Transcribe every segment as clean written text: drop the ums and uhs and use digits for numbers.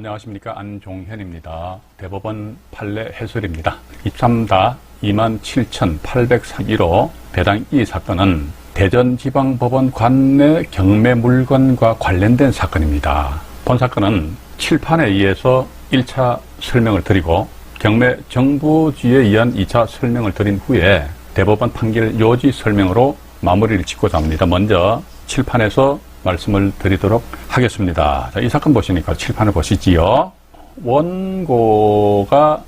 안녕하십니까. 안종현입니다. 대법원 판례 해설입니다. 23-27,831호 배당 이 사건은 대전지방법원 관내 경매 물건과 관련된 사건입니다. 본 사건은 칠판에 의해서 1차 설명을 드리고 경매 정보지에 의한 2차 설명을 드린 후에 대법원 판결 요지 설명으로 마무리를 짓고자 합니다. 먼저 칠판에서 말씀을 드리도록 하겠습니다. 자, 이 사건 보시니까 칠판을 보시지요. 원고가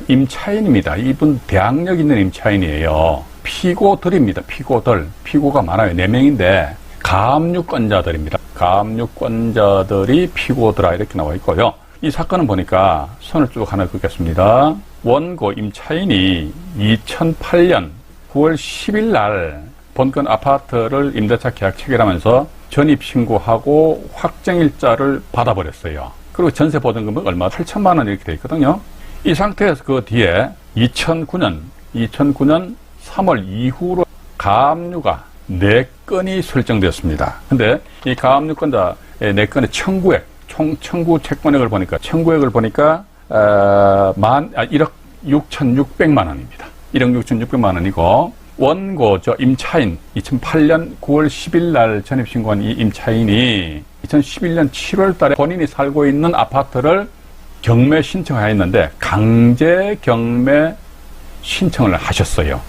임차인입니다. 이분 대학력 있는 임차인이에요. 피고들입니다. 피고들. 피고가 많아요. 4명인데 가압류권자들입니다. 가압류권자들이 피고들아 이렇게 나와 있고요. 이 사건은 보니까 선을 쭉 하나 긋겠습니다. 원고 임차인이 2008년 9월 10일 날 본건 아파트를 임대차 계약 체결하면서 전입신고하고 확정일자를 받아버렸어요. 그리고 전세보증금은 얼마? 8천만 원 이렇게 돼 있거든요. 이 상태에서 그 뒤에 2009년 3월 이후로 가압류가 4건이 설정되었습니다. 근데 이 가압류권자 4건의 청구액, 총 청구 채권액을 보니까 1억 6,600만 원입니다. 1억 6,600만 원이고 원고 임차인 2008년 9월 10일 날 전입신고한 이 임차인이 2011년 7월 달에 본인이 살고 있는 아파트를 경매 신청하였는데 강제 경매 신청을 하셨어요.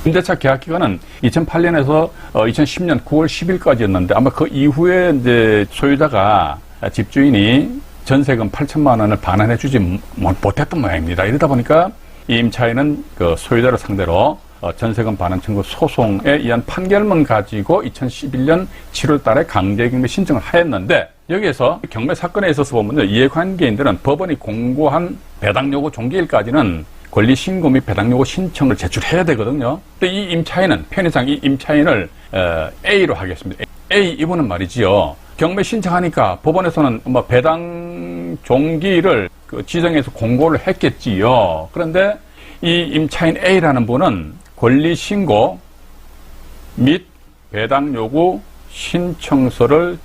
임대차 계약 기간은 2008년에서 2010년 9월 10일까지였는데 아마 그 이후에 이제 소유자가 집주인이 전세금 8천만 원을 반환해 주지 못했던 모양입니다. 이러다 보니까 이 임차인은 그 소유자를 상대로 전세금 반환 청구 소송에 의한 판결문 가지고 2011년 7월 달에 강제경매 신청을 하였는데 여기에서 경매 사건에 있어서 보면요. 이해관계인들은 법원이 공고한 배당 요구 종기일까지는 권리신고 및 배당 요구 신청을 제출해야 되거든요. 근데 이 임차인은 편의상 이 임차인을 A로 하겠습니다. A 이분은 말이지요. 경매 신청하니까 법원에서는 뭐 배당 종기를 지정해서 공고를 했겠지요. 그런데 이 임차인 A라는 분은 권리신고 및 배당 요구 신청서를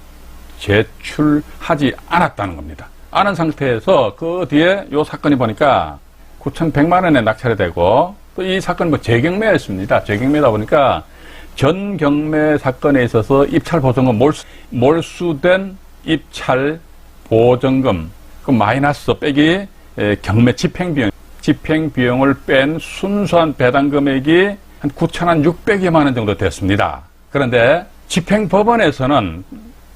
제출하지 않았다는 겁니다. 않은 상태에서 그 뒤에 이 사건이 보니까 9,100만 원에 낙찰이 되고 또 이 사건은 재경매였습니다. 재경매다 보니까 전 경매 사건에 있어서 입찰 보증금 몰수된 입찰 보증금 그 마이너스 빼기 경매 집행비용을 뺀 순수한 배당 금액이 한 9,600여만 원 정도 됐습니다. 그런데 집행법원에서는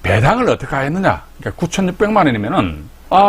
배당을 어떻게 했느냐? 그러니까 9,600만 원이면은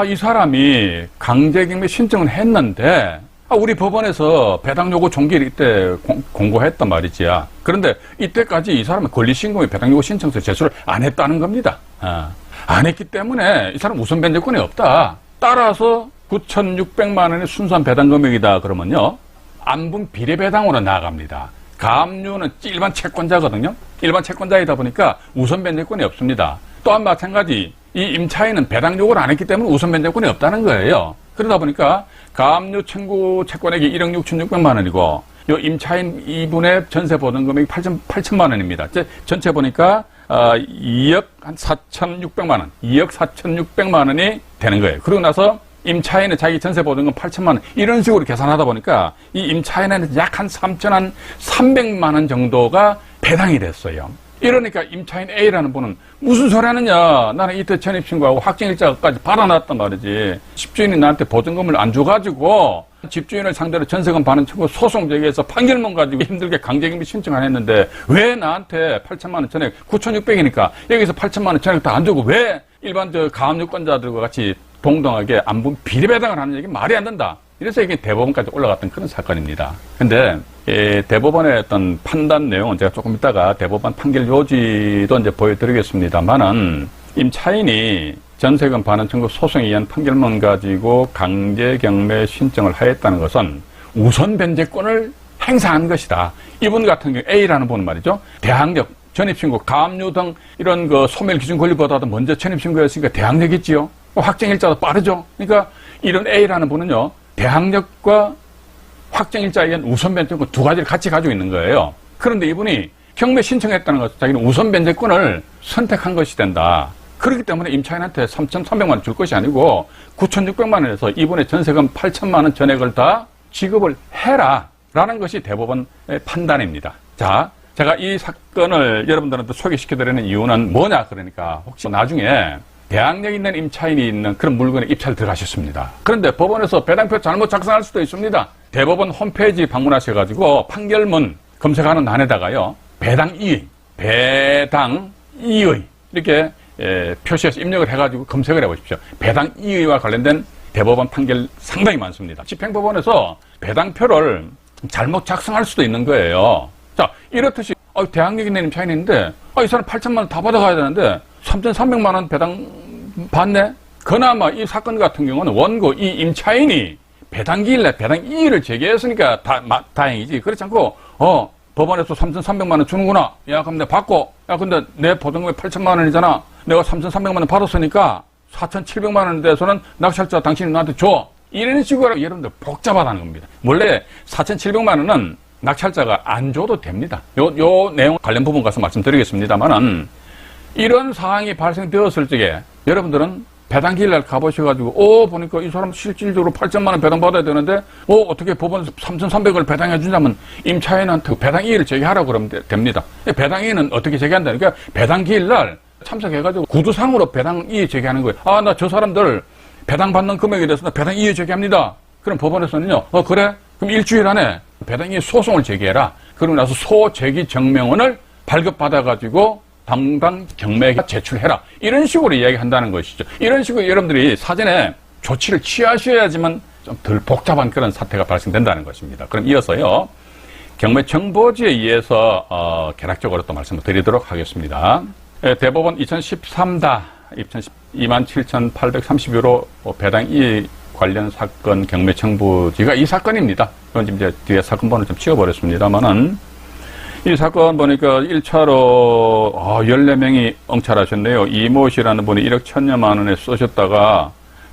이 사람이 강제경매 신청을 했는데 우리 법원에서 배당 요구 종기를 이때 공고했단 말이지요. 그런데 이때까지 이 사람은 권리신고의 배당 요구 신청서 제출을 안 했다는 겁니다. 안 했기 때문에 이 사람 우선 변제권이 없다. 따라서 9,600만 원의 순수한 배당 금액이다 그러면요. 안분 비례배당으로 나아갑니다. 가압류는 일반 채권자거든요. 일반 채권자이다 보니까 우선 변제권이 없습니다. 또한 마찬가지 이 임차인은 배당 요구를 안 했기 때문에 우선 변제권이 없다는 거예요. 그러다 보니까 가압류 청구 채권액이 1억 6,600만 원이고 이 임차인 이분의 전세 보증 금액이 8천만 원입니다. 전체 보니까 2억 4,600만 원, 2억 4,600만 원이 되는 거예요. 그러고 나서 임차인은 자기 전세 보증금 8천만 원 이런 식으로 계산하다 보니까 이 임차인에는 약 한 3,300만 원 정도가 배당이 됐어요. 이러니까 임차인 A라는 분은 무슨 소리 하느냐. 나는 이때 전입신고하고 확정일자까지 받아놨단 말이지. 집주인이 나한테 보증금을 안 줘가지고 집주인을 상대로 전세금 반환 청구 소송 제기해서 판결문 가지고 힘들게 강제경매 신청을 했는데 왜 나한테 8천만 원 전액 9,600이니까 여기서 8천만 원 전액 다 안 주고 왜 일반 가압류권자들과 같이 동등하게 안분 비례배당을 하는 얘기 말이 안 된다. 이래서 이게 대법원까지 올라갔던 그런 사건입니다. 근데 대법원의 어떤 판단 내용은 제가 조금 이따가 대법원 판결 요지도 이제 보여드리겠습니다만은 임차인이 전세금 반환 청구 소송에 의한 판결문 가지고 강제 경매 신청을 하였다는 것은 우선 변제권을 행사한 것이다. 이분 같은 경우 A라는 분은 말이죠. 대학력, 전입신고, 가압류 등 이런 그 소멸 기준 권리보다도 먼저 전입신고였으니까 대학력이지요. 확정일자도 빠르죠. 그러니까 이런 A라는 분은요. 대학력과 확정일자에 의한 우선 변제권 두 가지를 같이 가지고 있는 거예요. 그런데 이분이 경매 신청했다는 것은 자기는 우선 변제권을 선택한 것이 된다. 그렇기 때문에 임차인한테 3,300만 원 줄 것이 아니고 9,600만 원에서 이분의 전세금 8천만 원 전액을 다 지급을 해라 라는 것이 대법원의 판단입니다. 자, 제가 이 사건을 여러분들한테 소개시켜드리는 이유는 뭐냐, 그러니까 혹시 나중에 대항력 있는 임차인이 있는 그런 물건에 입찰 들어가셨습니다. 그런데 법원에서 배당표 잘못 작성할 수도 있습니다. 대법원 홈페이지 방문하셔가지고 판결문 검색하는欄에다가요, 배당2의 이렇게 표시해서 입력을 해가지고 검색을 해보십시오. 배당2의와 관련된 대법원 판결 상당히 많습니다. 집행법원에서 배당표를 잘못 작성할 수도 있는 거예요. 자, 이렇듯이 대항력 있는 임차인이 있는데 이 사람 8천만 원 다 받아가야 되는데 3,300만 원 배당 받네? 그나마 이 사건 같은 경우는 원고 이 임차인이 배당기일날 배당2를 제기했으니까 다행이지. 그렇지 않고 법원에서 3,300만 원 주는구나. 야, 그럼 내가 받고. 야, 근데 내 보증금이 8천만 원이잖아. 내가 3,300만 원 받았으니까 4,700만 원에 대해서는 낙찰자 당신이 나한테 줘. 이런 식으로 여러분들 복잡하다는 겁니다. 원래 4,700만 원은 낙찰자가 안 줘도 됩니다. 요 내용 관련 부분 가서 말씀드리겠습니다만은 이런 상황이 발생되었을 적에 여러분들은 배당기일날 가보셔가지고 보니까 이 사람 실질적으로 8천만 원 배당받아야 되는데 어떻게 법원에서 3,300을 배당해 준다면 임차인한테 배당2를 제기하라고 그러면 됩니다. 배당2는 어떻게 제기한다? 그러니까 배당기일날 참석해가지고 구두상으로 배당2 제기하는 거예요. 나 저 사람들 배당받는 금액에 대해서 배당2 제기합니다. 그럼 법원에서는요, 그래? 그럼 일주일 안에 배당2 소송을 제기해라. 그러고 나서 소제기 정명원을 발급받아가지고 담당 경매에 제출해라. 이런 식으로 이야기한다는 것이죠. 이런 식으로 여러분들이 사전에 조치를 취하셔야지만 좀 덜 복잡한 그런 사태가 발생된다는 것입니다. 그럼 이어서요, 경매 정보지에 의해서 개략적으로 또 말씀을 드리도록 하겠습니다. 대법원 2013다 27,830유로 배당2 관련 사건 경매 청부지가 이 사건입니다. 그건 이제 뒤에 사건 번호 좀 치워버렸습니다만은 이 사건 보니까 1차로 14명이 엉찰하셨네요. 이모 씨라는 분이 1억 1,000여만 원에 쓰셨다가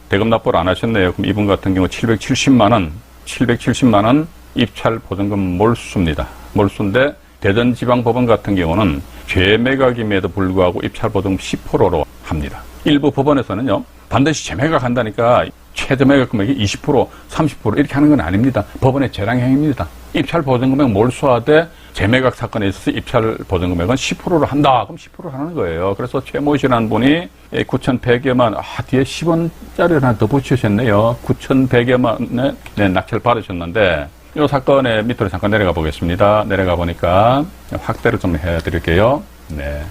대금 납부를 안 하셨네요. 그럼 이분 같은 경우 770만 원 입찰 보증금 몰수입니다. 몰수인데 대전지방법원 같은 경우는 재매각임에도 불구하고 입찰 보증금 10%로 합니다. 일부 법원에서는요, 반드시 재매각 한다니까 최저 매각 금액이 20%, 30% 이렇게 하는 건 아닙니다. 법원의 재량형입니다. 입찰 보증금액 몰수하되 재매각 사건에 있어서 입찰 보증금액은 10%로 한다. 그럼 10% 하는 거예요. 그래서 최모 씨라는 분이 9,100여만, 뒤에 10원짜리를 하나 더 붙이셨네요. 9,100여만에 낙찰 받으셨는데, 이 사건의 밑으로 잠깐 내려가 보겠습니다. 내려가 보니까 확대를 좀 해드릴게요. 네.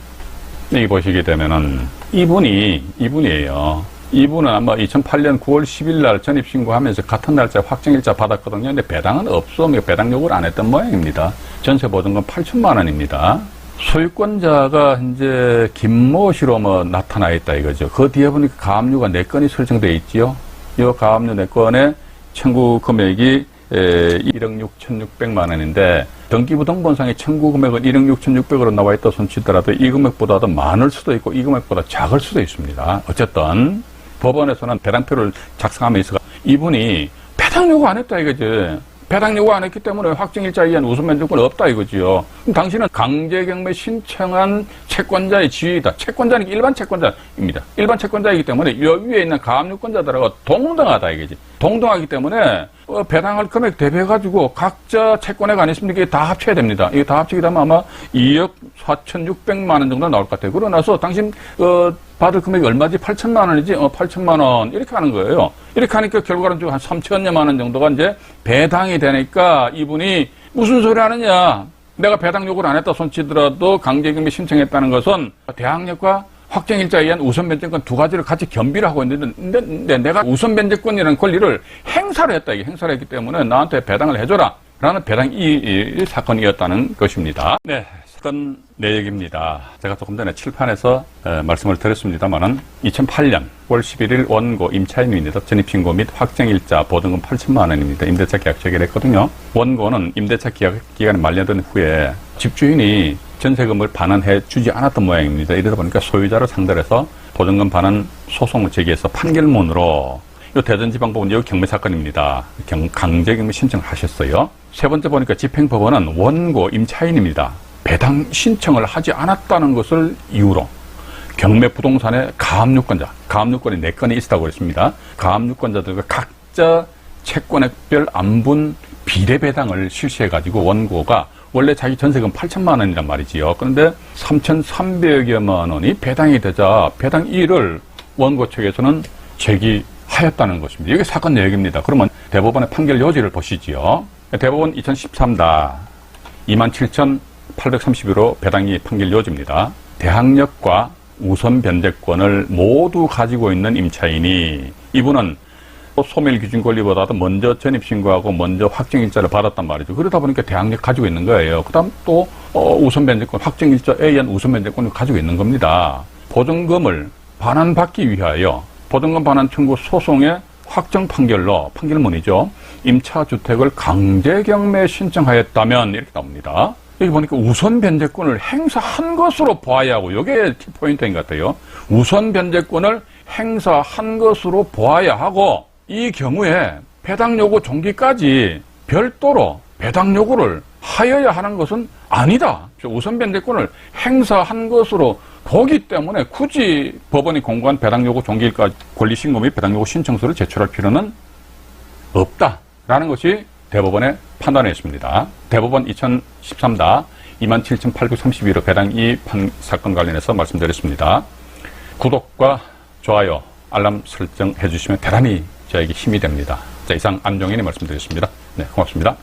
여기 보시게 되면은 이분이에요. 이분은 아마 2008년 9월 10일 날 전입신고하면서 같은 날짜에 확정일자 받았거든요. 근데 배당은 없어. 배당 요구를 안 했던 모양입니다. 전세보증금 8천만 원입니다. 소유권자가 이제 김모 씨로 나타나 있다 이거죠. 그 뒤에 보니까 가압류가 4건이 설정되어 있지요. 이 가압류 4건의 청구 금액이 1억 6,600만 원인데 등기부등본상의 청구 금액은 1억 6,600으로 나와 있다 손치더라도 이 금액보다도 많을 수도 있고 이 금액보다 작을 수도 있습니다. 어쨌든 법원에서는 배당표를 작성하면서 이분이 배당 요구 안 했다 이거지. 배당 요구 안 했기 때문에 확정일자에 의한 우선 면제권이 없다 이거지요. 그럼 당신은 강제경매 신청한 채권자의 지위이다. 채권자는 일반 채권자입니다. 일반 채권자이기 때문에 이 위에 있는 가압류권자들하고 동등하다 이거지. 동등하기 때문에 배당할 금액 대비해가지고 각자 채권액 아니십니까? 이게 다 합쳐야 됩니다. 이게 다 합치게 되면 아마 2억 4,600만 원 정도 나올 것 같아요. 그러고 나서 당신 받을 금액이 얼마지? 8천만 원이지? 8천만 원. 이렇게 하는 거예요. 이렇게 하니까 결과는 한 3천여만 원 정도가 이제 배당이 되니까 이분이 무슨 소리 하느냐. 내가 배당 요구를 안 했다 손치더라도 강제경매 신청했다는 것은 대항력과 확정일자에 의한 우선 변제권 두 가지를 같이 겸비를 하고 있는데 내가 우선 변제권이라는 권리를 행사를 했다. 이게 행사를 했기 때문에 나한테 배당을 해줘라. 라는 배당 이 사건이었다는 것입니다. 네. 사건 내역입니다. 제가 조금 전에 칠판에서 말씀을 드렸습니다만은 2008년 9월 11일 원고 임차인입니다. 전입신고 및 확정일자 보증금 8천만 원입니다. 임대차 계약 체결을 했거든요. 원고는 임대차 계약 기간이 만료된 후에 집주인이 전세금을 반환해 주지 않았던 모양입니다. 이러다 보니까 소유자를 상대로 해서 보증금 반환 소송을 제기해서 판결문으로 이 대전지방법원 이 경매 사건입니다. 강제경매 신청을 하셨어요. 세 번째 보니까 집행법원은 원고 임차인입니다. 배당 신청을 하지 않았다는 것을 이유로 경매 부동산의 가압류권자, 가압류권이 4건이 있었다고 그랬습니다. 가압류권자들과 각자 채권액별 안분 비례 배당을 실시해가지고 원고가 원래 자기 전세금 8천만 원이란 말이지요. 그런데 3,300여만 원이 배당이 되자 배당 1을 원고 측에서는 제기하였다는 것입니다. 이게 사건 내역입니다. 그러면 대법원의 판결 요지를 보시지요. 대법원 2013다 27,831호 배당이 판결 요지입니다. 대항력과 우선 변제권을 모두 가지고 있는 임차인이 이분은 소멸 기준 권리보다도 먼저 전입신고하고 먼저 확정일자를 받았단 말이죠. 그러다 보니까 대항력 가지고 있는 거예요. 그 다음 또 우선 변제권, 확정일자에 의한 우선 변제권을 가지고 있는 겁니다. 보증금을 반환받기 위하여 보증금 반환 청구 소송의 확정 판결로, 판결문이죠. 임차주택을 강제경매 신청하였다면 이렇게 나옵니다. 여기 보니까 우선 변제권을 행사한 것으로 보아야 하고, 이게 포인트인 것 같아요. 우선 변제권을 행사한 것으로 보아야 하고, 이 경우에 배당 요구 종기까지 별도로 배당 요구를 하여야 하는 것은 아니다. 우선 변제권을 행사한 것으로 보기 때문에 굳이 법원이 공고한 배당 요구 종기일까지 권리신고 및 배당 요구 신청서를 제출할 필요는 없다라는 것이 대법원의 판단이었습니다. 대법원 2013다 27,831호 배당 2 사건 관련해서 말씀드렸습니다. 구독과 좋아요, 알람 설정 해주시면 대단히 저에게 힘이 됩니다. 자, 이상 안종현이 말씀드렸습니다. 네, 고맙습니다.